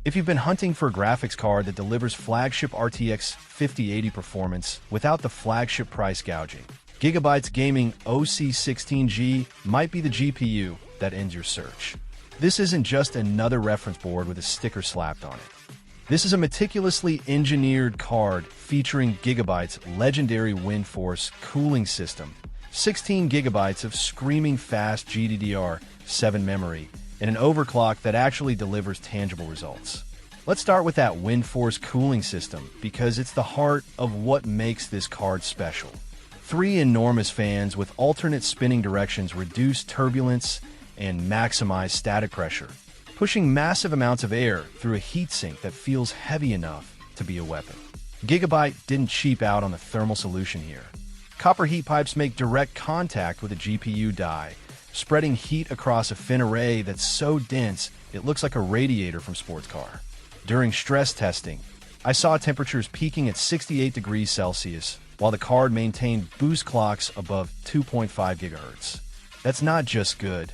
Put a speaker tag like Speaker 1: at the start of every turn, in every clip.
Speaker 1: If you've been hunting for a graphics card that delivers flagship RTX 5080 performance without the flagship price gouging, Gigabyte's gaming OC16G might be the GPU that ends your search. This isn't just another reference board with a sticker slapped on it. This is a meticulously engineered card featuring Gigabyte's legendary WINDFORCE Cooling System, 16 gigabytes of screaming fast GDDR7 memory, and an overclock that actually delivers tangible results. Let's start with that WINDFORCE Cooling System because it's the heart of what makes this card special. 3 enormous fans with alternate spinning directions reduce turbulence and maximize static pressure, pushing massive amounts of air through a heatsink that feels heavy enough to be a weapon. Gigabyte didn't cheap out on the thermal solution here. Copper heat pipes make direct contact with a GPU die, spreading heat across a fin array that's so dense it looks like a radiator from sports car. During stress testing, I saw temperatures peaking at 68 degrees Celsius, while the card maintained boost clocks above 2.5 GHz. That's not just good.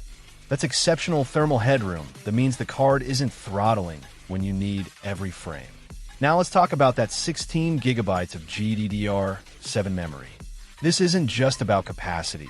Speaker 1: That's exceptional thermal headroom that means the card isn't throttling when you need every frame. Now let's talk about that 16 gigabytes of GDDR7 memory. This isn't just about capacity.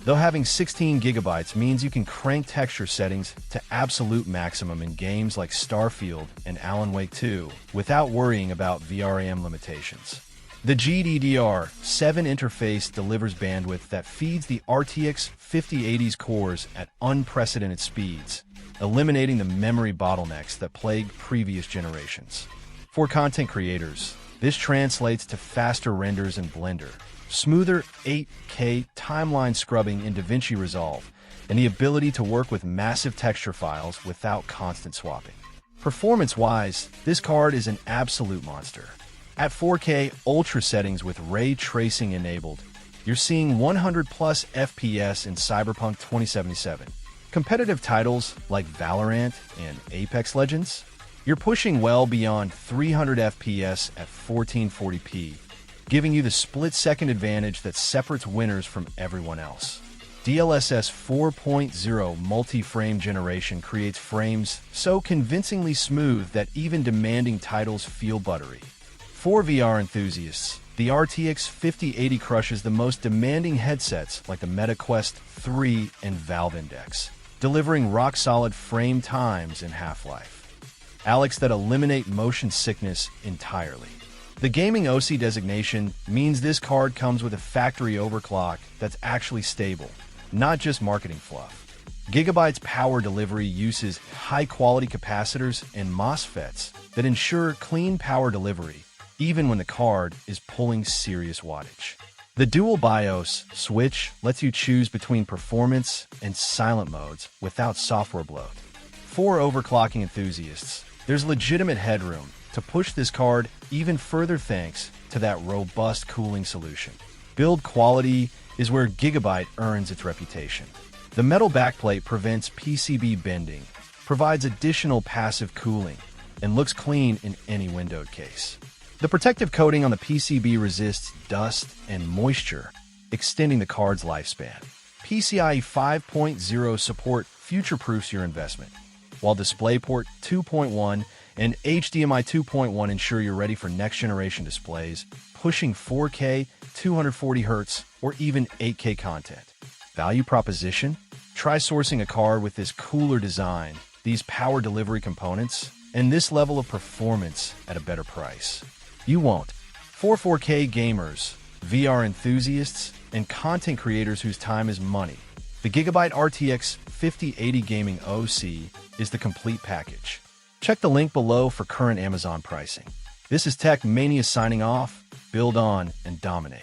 Speaker 1: Though having 16 gigabytes means you can crank texture settings to absolute maximum in games like Starfield and Alan Wake 2 without worrying about VRAM limitations. The GDDR7 interface delivers bandwidth that feeds the RTX 5080's cores at unprecedented speeds, eliminating the memory bottlenecks that plagued previous generations. For content creators, this translates to faster renders in Blender, smoother 8K timeline scrubbing in DaVinci Resolve, and the ability to work with massive texture files without constant swapping. Performance-wise, this card is an absolute monster. At 4K Ultra settings with ray tracing enabled, you're seeing 100 plus FPS in Cyberpunk 2077. Competitive titles like Valorant and Apex Legends, you're pushing well beyond 300 FPS at 1440p, giving you the split-second advantage that separates winners from everyone else. DLSS 4.0 multi-frame generation creates frames so convincingly smooth that even demanding titles feel buttery. For VR enthusiasts, the RTX 5080 crushes the most demanding headsets like the Meta Quest 3 and Valve Index, delivering rock-solid frame times and half-life. Alex that eliminate motion sickness entirely. The Gaming OC designation means this card comes with a factory overclock that's actually stable, not just marketing fluff. Gigabyte's power delivery uses high-quality capacitors and MOSFETs that ensure clean power delivery, even when the card is pulling serious wattage. The dual BIOS switch lets you choose between performance and silent modes without software bloat. For overclocking enthusiasts, there's legitimate headroom to push this card even further thanks to that robust cooling solution. Build quality is where Gigabyte earns its reputation. The metal backplate prevents PCB bending, provides additional passive cooling, and looks clean in any windowed case. The protective coating on the PCB resists dust and moisture, extending the card's lifespan. PCIe 5.0 support future-proofs your investment, while DisplayPort 2.1 and HDMI 2.1 ensure you're ready for next-generation displays, pushing 4K, 240Hz, or even 8K content. Value proposition? Try sourcing a card with this cooler design, these power delivery components, and this level of performance at a better price. You won't. For 4K gamers, VR enthusiasts, and content creators whose time is money, the Gigabyte RTX 5080 Gaming OC is the complete package. Check the link below for current Amazon pricing. This is Tech Mania signing off. Build on and dominate.